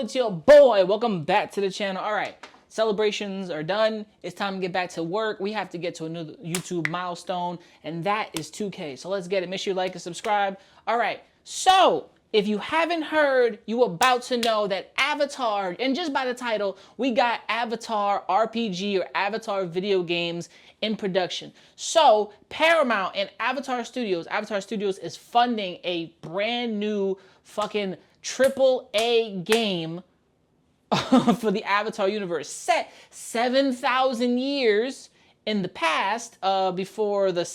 it's your boy. Welcome back to the channel. All right, celebrations are done. It's time to get back to work. We have to get to another YouTube milestone, and that is 2K. So let's get it. Make sure you like and subscribe. All right, so if you haven't heard, you about to know that Avatar, and just by the title, we got Avatar RPG or Avatar video games in production. So Paramount and Avatar Studios is funding a brand new fucking AAA game for the Avatar universe, set 7,000 years in the past, before the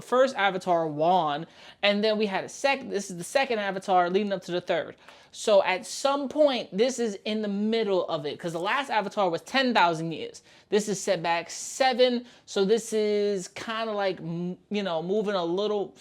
first Avatar won, and then we had this is the second Avatar leading up to the third. So at some point, this is in the middle of it, because the last Avatar was 10,000 years. This is set back 7, so this is kind of like, you know, moving a little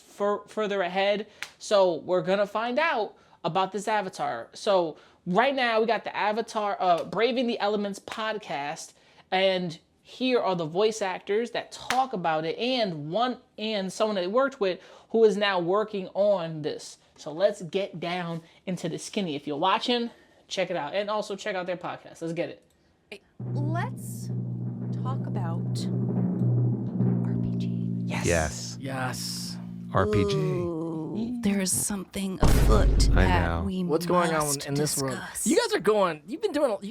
further ahead. So we're gonna find out about this Avatar. So right now we got the Avatar, Braving the Elements podcast, and here are the voice actors that talk about it, and someone they worked with who is now working on this. So let's get down into the skinny. If you're watching, check it out, and also check out their podcast. Let's get it. Let's talk about RPG. Yes. RPG. Ooh, there's something afoot I that know. we What's going on must in this world? discuss. You guys are going. You've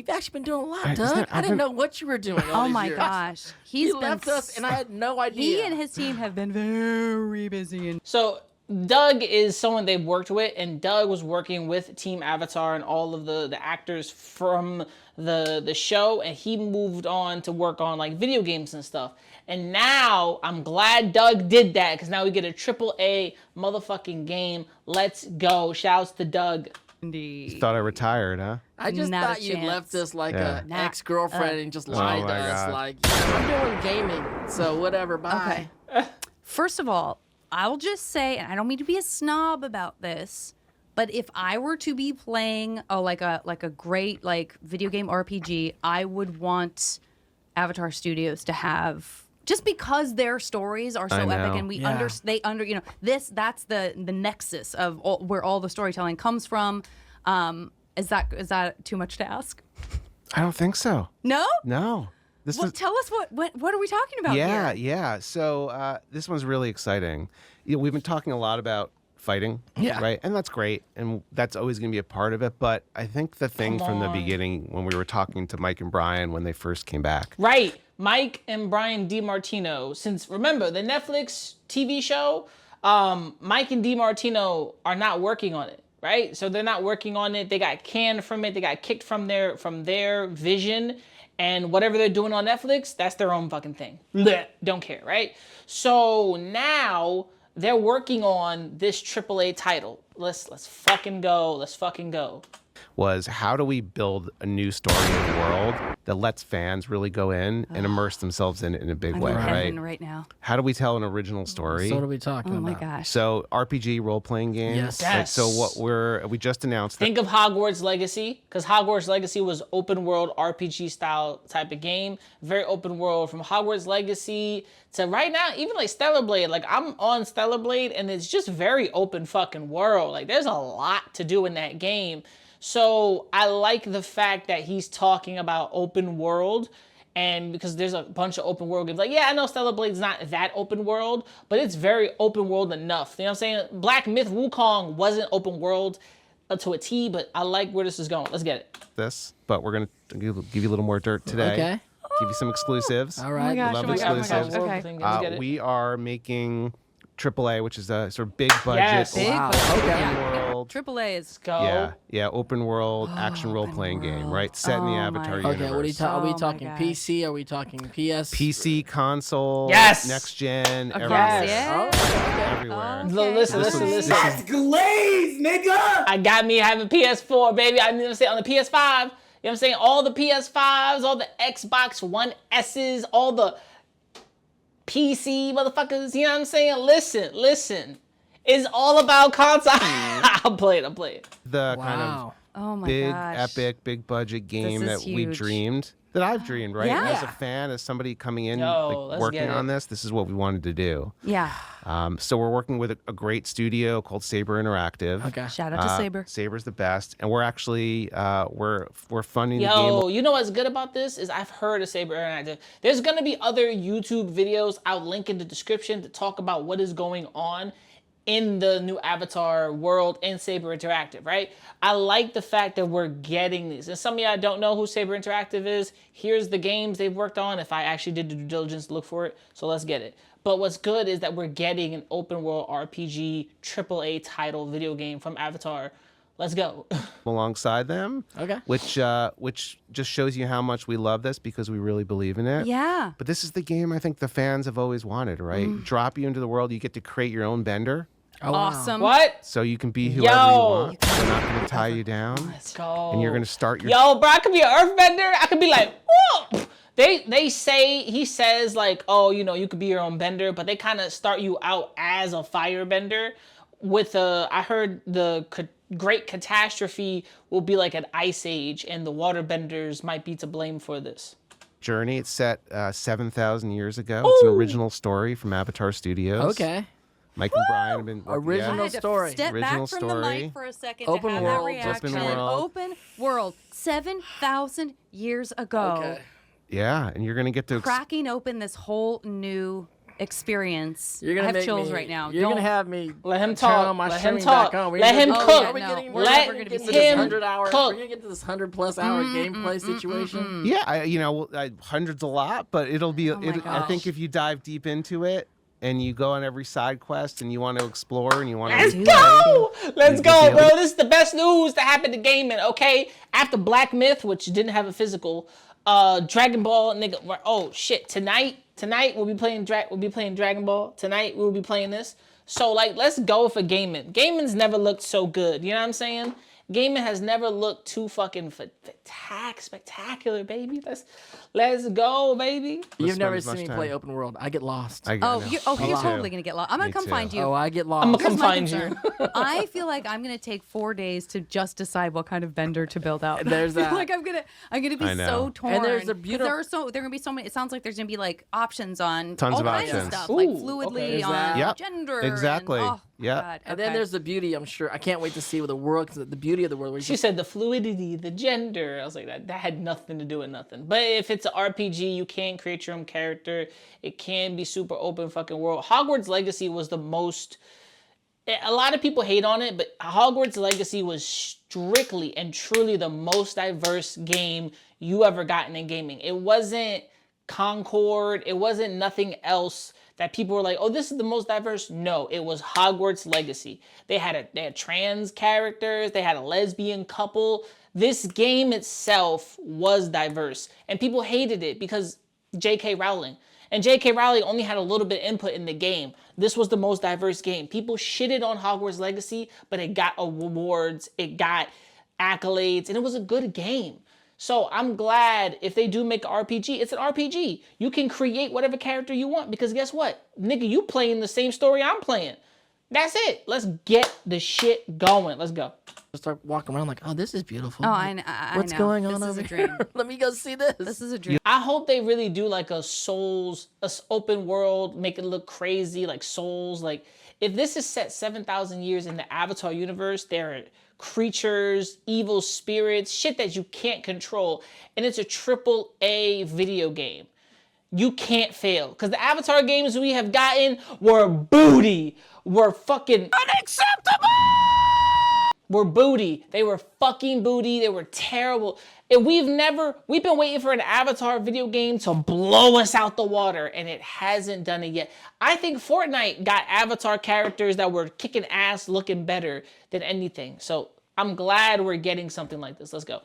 actually been doing a lot, Doug. I didn't know what you were doing. All Oh these my years. gosh, He he's left been. us, and I had no idea. He and his team have been very busy. So Doug is someone they've worked with, and Doug was working with Team Avatar and all of the actors from the show, and he moved on to work on like video games and stuff. And now I'm glad Doug did that, because now we get a AAA motherfucking game. Let's go. Shouts to Doug. Indeed. Thought I retired, huh? I just Not a thought you chance. left us like Yeah. an ex-girlfriend and just lied to my us. God. Like, yeah, I'm doing gaming, so whatever. Bye. Okay. First of all, I'll just say, and I don't mean to be a snob about this, but if I were to be playing like a great like video game RPG, I would want Avatar Studios to have, just because their stories are so I know. epic, and that's the nexus of where all the storytelling comes from. Is that too much to ask? I don't think so. No. No. This Well, was. tell us what are we talking about Yeah, here? yeah. So this one's really exciting. You know, we've been talking a lot about fighting, Yeah. right? And that's great, and that's always going to be a part of it. But I think the thing Come from the on. beginning, when we were talking to Mike and Brian when they first came back, Right. Mike and Brian DiMartino. Since, remember, the Netflix TV show, Mike and DiMartino are not working on it, right? So they're not working on it. They got canned from it. They got kicked from their vision. And whatever they're doing on Netflix, that's their own fucking thing. Blech. Don't care, right? So now they're working on this AAA title. Let's fucking go. Let's fucking go. was how do we build a new story in the world that lets fans really go in and immerse themselves in it in a big I'm way, in right? heaven right now. How do we tell an original story? So what are we talking Oh about? my gosh. So RPG role-playing games. Yes. Right? Yes. So what we just announced that Think of Hogwarts Legacy, because Hogwarts Legacy was open world RPG style type of game. Very open world, from Hogwarts Legacy to right now, even like Stellar Blade. Like, I'm on Stellar Blade, and it's just very open fucking world. Like, there's a lot to do in that game. So I like the fact that he's talking about open world, and because there's a bunch of open world games. Like, yeah, I know Stellar Blade's not that open world, but it's very open world enough. You know what I'm saying? Black Myth Wukong wasn't open world to a T, but I like where this is going. Let's get it. this, but we're gonna give you a little more dirt today. Okay. Give you some exclusives. All right. gosh, Love oh my gosh, oh my exclusives. gosh. Okay. Thing. Let's get it. We are making AAA, which is a sort of big budget. Yes. Big Wow. budget. Okay. Yeah. World. Triple A's. Go. Yeah, open world action role open playing game, world. right? Set in the Oh Avatar my universe. Okay. What are, are Oh we my talking? gosh. PC? Are we talking PS? PC, console, Yes! next gen, Across, everywhere. yeah. Oh, Everywhere. Okay. Listen. That's glaze, nigga! I got me having PS4, baby. I need to say on the PS5. You know what I'm saying? All the PS5s, all the Xbox One S's, all the PC motherfuckers. You know what I'm saying? Listen. It's all about console. I'll play it. The kind Wow. of Oh my big, gosh. epic, big budget game is that we huge. dreamed, that I've dreamed, right? Yeah. As a fan, as somebody coming in, Yo, like, let's working get on it. this is what we wanted to do. Yeah. So we're working with a great studio called Saber Interactive. Okay. Shout out to Saber. Saber's the best, and we're actually we're funding the Yo, game. you know what's good about this is I've heard of Saber Interactive. There's gonna be other YouTube videos I'll link in the description to talk about what is going on in the new Avatar world in Saber Interactive, right? I like the fact that we're getting these. And some of y'all don't know who Saber Interactive is. Here's the games they've worked on. If I actually did the due diligence to look for it, so let's get it. But what's good is that we're getting an open world RPG AAA title video game from Avatar. Let's go. Alongside them. Okay. Which just shows you how much we love this because we really believe in it. Yeah. But this is the game I think the fans have always wanted, right? Drop you into the world, you get to create your own bender, Oh, wow. Awesome. What? so you can be whoever you want. They're not going to tie you down, Let's go. and you're going to start your. Yo, bro, I could be an earthbender. I could be like, whoa. He says like, oh, you know, you could be your own bender, but they kind of start you out as a firebender. With I heard the great catastrophe will be like an ice age, and the waterbenders might be to blame for this. Journey. It's set 7,000 years ago. It's an original story from Avatar Studios. Okay. Mike and Brian have been Original I had to story. step Original back from the story. mic for a second Open to have world, that reaction. open world. Open world. 7,000 years ago. Okay. Yeah, and you're gonna get to. Cracking open this whole new experience. You're gonna I have make chills me, right now. You're Don't- gonna have me. Let him turn talk. on my Let him streaming talk. back on. Let him Oh, cook. yeah, Are we no. getting? We're We're never never gonna gonna be get to saying this him 100-hour. cook. We're gonna get to this 100+ hour gameplay situation. Yeah, hundreds a lot, but it'll be. Oh my I think gosh. if you dive deep into it and you go on every side quest and you want to explore and you want Let's to. go! Let's You'll go, be bro. able- This is the best news that happened to gaming, okay? After Black Myth, which didn't have a physical, Dragon Ball, nigga. Oh shit! Tonight we'll be playing Dragon Ball. Tonight we'll be playing this. So like, let's go for gaming. Gaming's never looked so good. You know what I'm saying? Gaming has never looked too fucking spectacular, baby. Let's go, baby. You've spend never as seen much me time. play open world. I get lost. Oh, know. you're Me totally too. gonna get lost. I'm gonna Me come too. find you. Oh, I get lost. I'm gonna come Here's my find you. concern. I feel like I'm gonna take 4 days to just decide what kind of bender to build out. There's I feel that. like I'm gonna be I know. so torn. And there's a 'cause beautiful- there are gonna be so many. It sounds like there's gonna be like options on Tons all of kinds options. of stuff, like Ooh, fluidly okay. There's on that. Yep, gender. exactly. And, oh, Yep. God, And then okay. there's the beauty. I'm sure I can't wait to see with the world. Cause the beauty of the world. Where you She said the fluidity, the gender. I was like, that had nothing to do with nothing. But if it's an RPG, you can create your own character. It can be super open fucking world. Hogwarts Legacy was the most. A lot of people hate on it, but Hogwarts Legacy was strictly and truly the most diverse game you ever gotten in gaming. It wasn't Concord. It wasn't nothing else that people were like, oh, this is the most diverse. No, it was Hogwarts Legacy. They had trans characters. They had a lesbian couple. This game itself was diverse, and people hated it because J.K. Rowling. And J.K. Rowling only had a little bit of input in the game. This was the most diverse game. People shitted on Hogwarts Legacy, but it got awards, it got accolades, and it was a good game. So I'm glad if they do make an RPG, it's an RPG. You can create whatever character you want because guess what? Nigga, you playing the same story I'm playing. That's it. Let's get the shit going. Let's go. start walking around like, oh, this is beautiful. Oh, I know. What's going on This over is a dream. here? Let me go see this. This is a dream. I hope they really do like a open world, make it look crazy, like Souls. Like, if this is set 7,000 years in the Avatar universe, there are creatures, evil spirits, shit that you can't control. And it's a AAA video game. You can't fail. Because the Avatar games we have gotten were booty. Were fucking unacceptable. Were booty. They were fucking booty. They were terrible. And we've been waiting for an Avatar video game to blow us out the water, and it hasn't done it yet. I think Fortnite got Avatar characters that were kicking ass, looking better than anything. So I'm glad we're getting something like this. Let's go.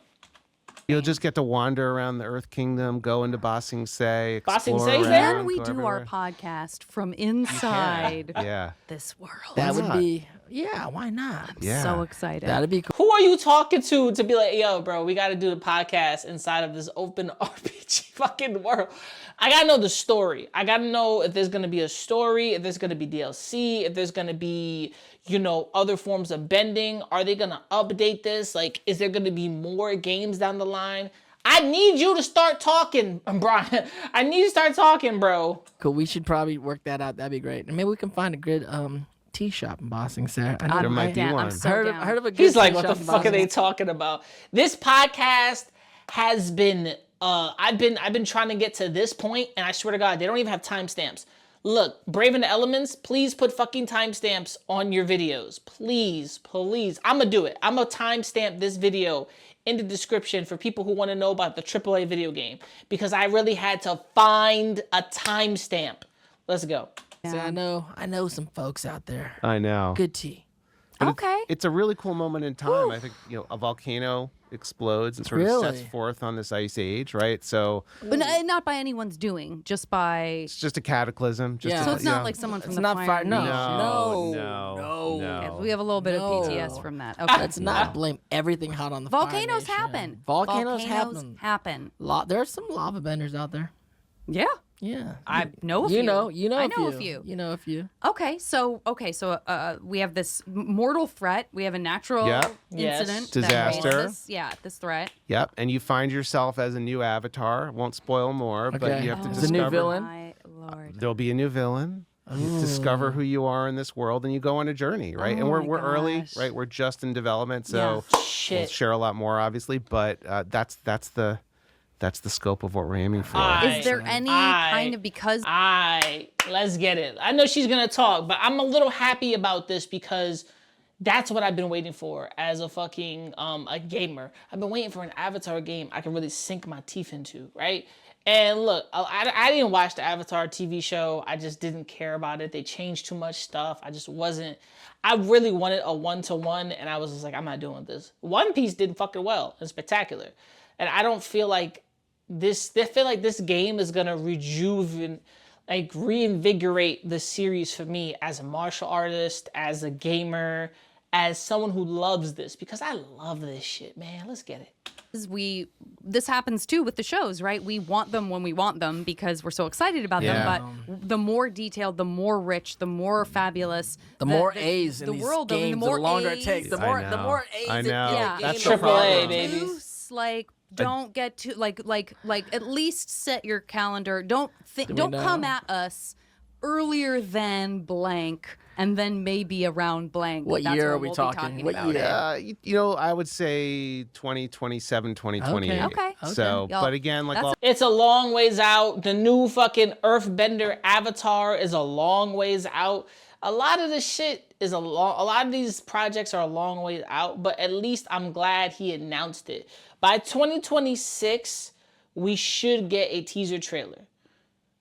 You'll just get to wander around the Earth Kingdom, go into Ba Sing Se, Ba Sing explore Se's around, there? Can we go do our everywhere. podcast from inside Yeah. this world? That Why would not? be Yeah, why not? Yeah. So excited. That'd be cool. Who are you talking to be like, yo, bro, we got to do the podcast inside of this open RPG fucking world? I got to know the story. I got to know if there's going to be a story, if there's going to be DLC, if there's going to be, other forms of bending. Are they going to update this? Like, is there going to be more games down the line? I need you to start talking, Brian. I need you to start talking, bro. Cool. We should probably work that out. That'd be great. And maybe we can find a good tea shop in Boston, Sarah. I know There might be down. one. I'm so heard down. of a good He's like, tea what the shop in fuck are they Boston. talking about? This podcast has been, I've been trying to get to this point, and I swear to God, they don't even have timestamps. Look, Brave in the Elements, please put fucking timestamps on your videos. Please, please. I'm gonna do it. I'm gonna timestamp this video in the description for people who want to know about the AAA video game, because I really had to find a timestamp. Let's go. See, I know some folks out there. I know. Good tea. Okay. It's a really cool moment in time. I think, a volcano explodes and sort of sets Really? forth on this ice age, right? So But not by anyone's doing, just by. it's just a cataclysm. Just Yeah. So a, it's not like someone from It's the not Fire fire. No. Nation. No. We have a little bit No. of PTS from that. Okay. Let's not blame everything hot on the Fire Volcanoes Nation. happen. Volcanoes happen. happen. There's some lava benders out there. Yeah. Yeah. I know a few. You know I a know few. a few. You know a few. Okay, so we have this mortal threat. We have a natural Yeah. Yes. incident. Disaster. That raises, this threat. Yep. And you find yourself as a new avatar. Won't spoil more, but Okay. you have to It's a discover. new villain? My Lord. There'll be a new villain. You discover who you are in this world, and you go on a journey, right? and Oh we're my early, gosh. right? We're just in development, so we'll Shit. share a lot more, obviously. But that's the scope of what we're aiming for. Is there any kind of because Let's get it. I know she's gonna talk, but I'm a little happy about this because that's what I've been waiting for as a fucking a gamer. I've been waiting for an Avatar game I can really sink my teeth into, right? And look, I didn't watch the Avatar TV show. I just didn't care about it. They changed too much stuff. I really wanted a 1-to-1, and I was just like, I'm not doing this. One Piece did fucking well and spectacular. And I don't feel like this game is gonna reinvigorate the series for me as a martial artist, as a gamer, as someone who loves this, because I love this shit, man. Let's get it. this happens too with the shows, right? We want them when we want them because we're so excited about Yeah. them. But the more detailed, the more rich, the more fabulous, The more A's in the these world, games, the more longer it A's. takes. The I more know. A's I in know. a Yeah. game. That's the Triple A, problem. baby. Juice, like don't get to like at least set your calendar. Don't know? come at us earlier than blank and then maybe around blank. What That's year are what we we'll be talking? What about year? it. I would say 2027, 2028. Okay. So, Y'all- but again, like that's all, It's a long ways out. The new fucking Earthbender Avatar is a long ways out. A lot of this shit is a lot of these projects are a long ways out, but at least I'm glad he announced it. By 2026, we should get a teaser trailer.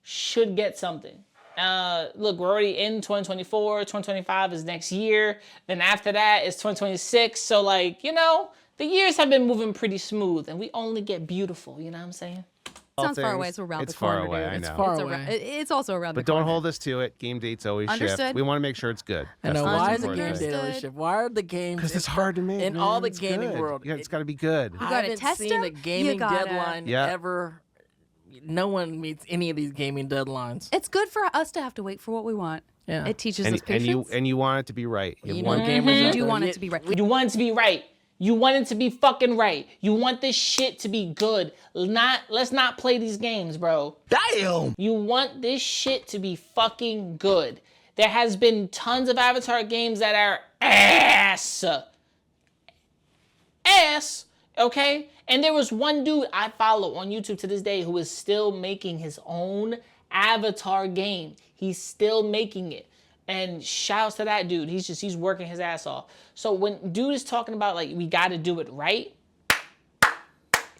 Should get something. Look, we're already in 2024. 2025 is next year. Then after that is 2026. So the years have been moving pretty smooth, and we only get beautiful. You know what I'm saying? Sounds far things, away. It's around it's the far corner, away, dude. I It's know. far It's, away. it's also around but the corner. don't hold us to it. Game dates always shift. Understood. We want to make sure it's good. I know. That's the Why most is it important game thing. data Understood. shift? Why are the games? Because it's hard to make in man. all the It's gaming good. world. Yeah, it's got to be good. You gotta I haven't test seen them? a gaming You gotta- deadline Yeah. ever. No one meets any of these gaming deadlines. It's good for us to have to wait for what we want. Yeah. It teaches And, us patience. and you want it to be right. You You want know, gamers you out do there, want you- it to be right. You want it to be right. You want it to be fucking right. You want this shit to be good. Let's not play these games, bro. Damn! You want this shit to be fucking good. There has been tons of Avatar games that are ass. Okay? And there was one dude I follow on YouTube to this day who is still making his own Avatar game. He's still making it. And shouts to that dude. He's working his ass off. So when dude is talking about we gotta do it right,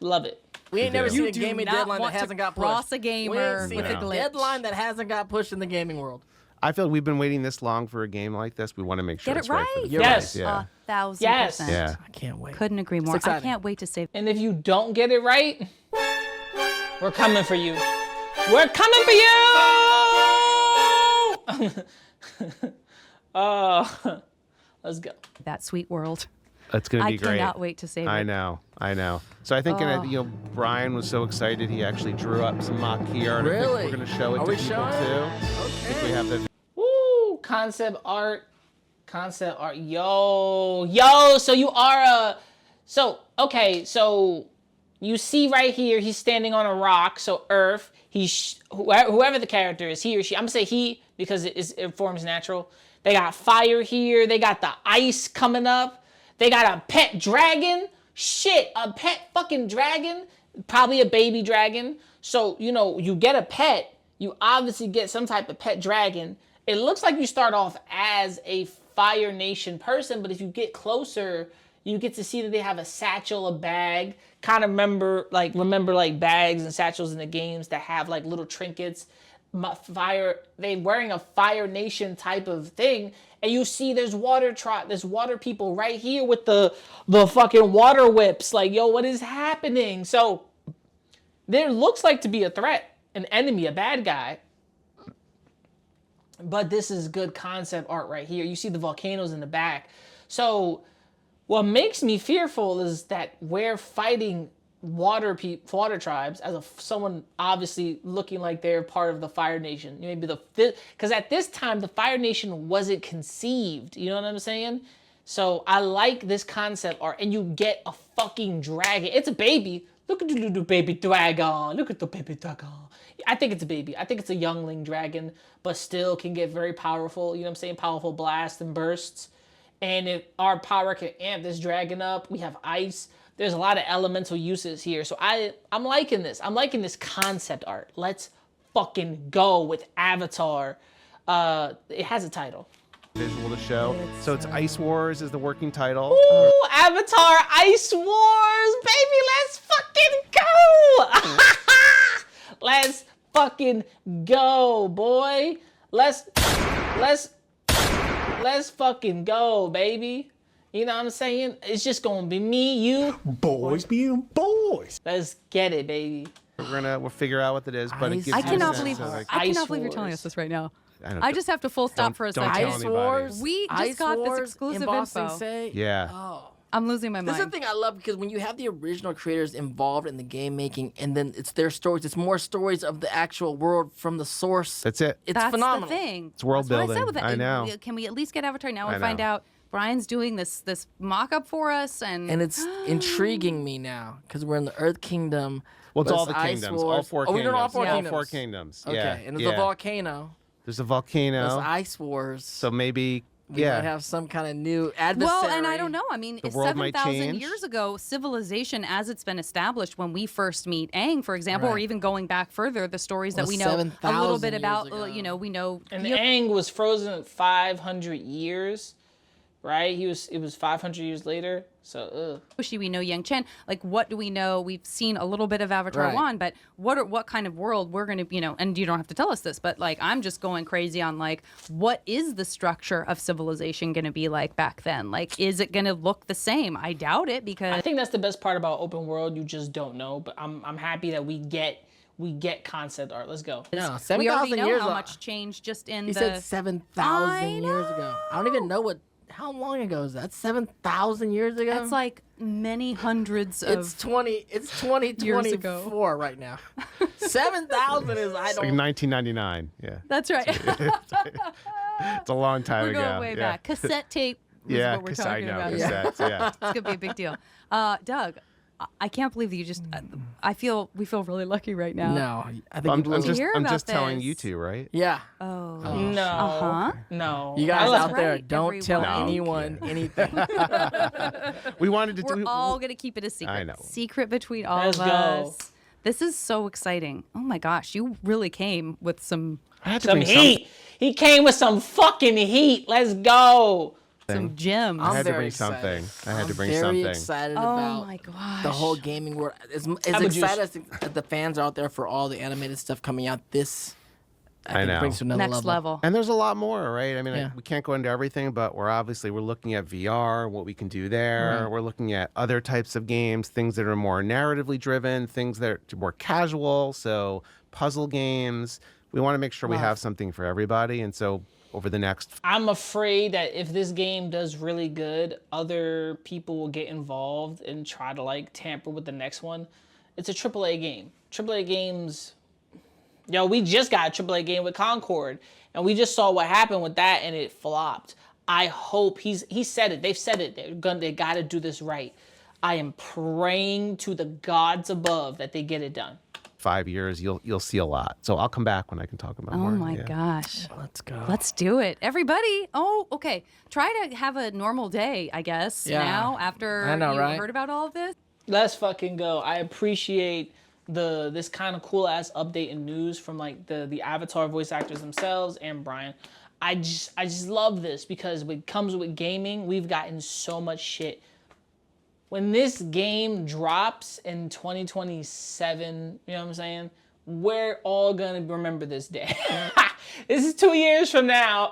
love it. We ain't never do. seen You a do gaming not deadline that want to hasn't got pushed. cross a gamer we ain't seen with a a glitch. deadline that hasn't got pushed in the gaming world. I feel like we've been waiting this long for a game like this. We want to make sure Get it's it right. For right. the You're Yes. fans. Yeah. 1,000%. Yes. Yeah. I can't wait. Couldn't agree more. I exciting. can't wait to save. And if you don't get it right, we're coming for you. We're coming for you! Let's go. That sweet world. It's going to be I great. cannot wait to save I it. know. So I think, Brian was so excited he actually drew up some mock key art. I Really? think we're going to show it Are to we people showing? too. I think we have the Woo! Concept art. Yo. So you are so you see right here, he's standing on a rock. So Earth. Whoever the character is, he or she. I'm gonna say he because it forms natural. They got fire here. They got the ice coming up. They got a pet dragon. Shit, a pet fucking dragon. Probably a baby dragon. So, you get a pet. You obviously get some type of pet dragon. It looks like you start off as a Fire Nation person, but if you get closer, you get to see that they have a satchel, a bag. Kind of remember like bags and satchels in the games that have like little trinkets. They wearing a Fire Nation type of thing, and you see there's water people right here with the fucking water whips. Like, yo, what is happening? So there looks like to be a threat, an enemy, a bad guy. But this is good concept art right here. You see the volcanoes in the back. So what makes me fearful is that we're fighting water tribes as someone obviously looking like they're part of the Fire Nation. Maybe because at this time the Fire Nation wasn't conceived. You know what I'm saying? So I like this concept art, and you get a fucking dragon. It's a baby. Look at the little baby dragon. Look at the baby dragon. I think it's a baby. I think it's a youngling dragon, but still can get very powerful. You know what I'm saying? Powerful blasts and bursts. And if our power can amp this dragon up, we have ice. There's a lot of elemental uses here. So I'm liking this. I'm liking this concept art. Let's fucking go with Avatar. It has a title. visual to show. So it's Ice Wars is the working title. Ooh, Avatar Ice Wars, baby. Let's fucking go. Let's fucking go, boy. Let's fucking go, baby. You know what I'm saying? It's just gonna be me, you. Boys being boys. Let's get it, baby. We'll figure out what it is, but it gives I you a cannot sense believe of, like, I cannot Ice believe you're telling Wars. us this right now. don't- I just have to full stop for a don't second. tell Ice anybody. Wars. We just Ice got this Wars exclusive in Boston info. Say, Yeah. Oh. I'm losing my This is the mind. thing I love because when you have the original creators involved in the game making, and then it's their stories, it's more stories of the actual world from the source. That's it. It's That's phenomenal. the thing. It's world That's what I said building. with it. I know. Can we at least get Avatar now and I find know. out Brian's doing this mock-up for us? And it's intriguing me now because we're in the Earth Kingdom. Well, it's but all the Ice kingdoms. All Wars. four Oh, we're kingdoms. doing all four Yeah. kingdoms. All four kingdoms. Okay, Yeah. and there's yeah. a volcano. There's a volcano. There's Ice Wars. So maybe, we yeah. might have some kind of new adversary. well, and I don't know. I mean, The world might 7,000 change. years ago, civilization as it's been established when we first meet Aang, for example, or Right. even going back further, the stories that Well, we know a little 7,000 bit years about, ago. we know. And Aang was frozen at 500 years, right? It was 500 years later. So, Yoshi, we know Yang Chen. Like, what do we know? We've seen a little bit of Avatar Right. 1, but what kind of world we're going to, and you don't have to tell us this, but like, I'm just going crazy on like, what is the structure of civilization going to be like back then? Like, is it going to look the same? I doubt it because I think that's the best part about open world. You just don't know. But I'm happy that we get concept art. Let's go. No, we already 7,000 know years how ago. much changed just in He the. said 7,000 I years ago. I don't even know how long ago is that? 7,000 years ago? That's like many hundreds of. It's 2024 right now. 7,000 is I It's like don't 1999. Yeah. That's right. It's a long time We're ago. going way yeah. back. Cassette tape. Is Yeah, what we're because I talking know about. cassettes. Yeah. It's gonna be a big deal. Doug, I can't believe that you just. We feel really lucky right now. No, I think I'm, you blew I'm it. just, hear I'm about just telling this. you two, right? Yeah. Oh. No. Uh-huh. No. You guys I out there, right, don't tell everyone. anyone anything. We wanted to We're do. all gonna keep it a secret. I know. Secret between all Let's of go. us. This is so exciting. Oh my gosh, you really came with some I had to Some bring heat. He came with some fucking heat. Let's go. gems. I had to very bring excited. something. I had to bring Very something. excited Oh about my gosh. the whole gaming world. As Apple juice. excited as the fans are out there for all the animated stuff coming out, this I think know. brings to another next level. And there's a lot more, right? I mean, Yeah. we can't go into everything, but we're looking at VR, what we can do there. Right. We're looking at other types of games, things that are more narratively driven, things that are more casual. So puzzle games. We want to make sure we have something for everybody. And so over the next. I'm afraid that if this game does really good, other people will get involved and try to like tamper with the next one. It's a AAA game. AAA games, we just got a AAA game with Concord, and we just saw what happened with that, and it flopped. I hope he said it. They've said it. They got to do this right. I am praying to the gods above that they get it done. 5 years, you'll see a lot. So I'll come back when I can talk about more. Oh my gosh. Let's go. Let's do it. Everybody. Oh, okay. Try to have a normal day, I guess, now after I know, you right? heard about all of this. Let's fucking go. I appreciate this kind of cool ass update and news from like the Avatar voice actors themselves and Brian. I just love this because when it comes with gaming, we've gotten so much shit. When this game drops in 2027, you know what I'm saying? We're all gonna remember this day. This is 2 years from now.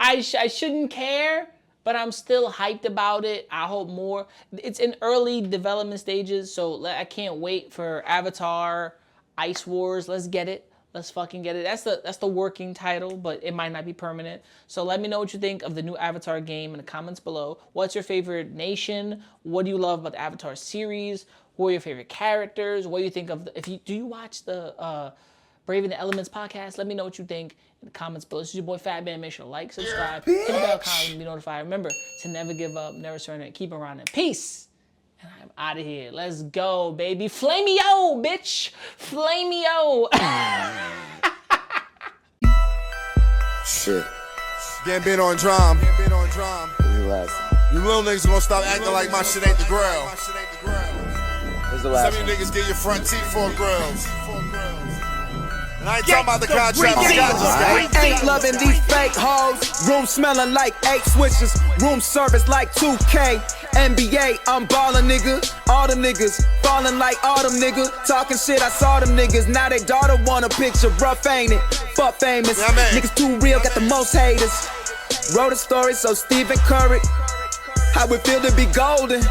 I shouldn't care, but I'm still hyped about it. I hope more. It's in early development stages, so I can't wait for Avatar, Ice Wars. Let's get it. Let's fucking get it. That's the working title, but it might not be permanent. So let me know what you think of the new Avatar game in the comments below. What's your favorite nation? What do you love about the Avatar series? Who are your favorite characters? What do you think of do you watch the Brave in the Elements podcast? Let me know what you think in the comments below. This is your boy Fat Man. Make sure to like, subscribe, hit the bell icon and be notified. Remember to never give up, never surrender, keep on running. Peace. And I'm out of here. Let's go, baby. Flameo, bitch. Flameo. Shit. Getting bent on drum. Relax. You little niggas gonna stop acting like my shit ain't the grill. Where's the last Some of you one? niggas get your front teeth for grills. And I ain't talking about the contract. Ain't loving these fake hoes. Room smelling like 8 switches. Room service like 2K. NBA, I'm ballin', nigga. All them niggas falling like autumn, nigga. Talking shit, I saw them niggas. Now they daughter want a picture. Rough, ain't it? Fuck famous. Yeah, man. Niggas too real, got the most haters. Wrote a story, so Stephen Curry. How it feel to be golden?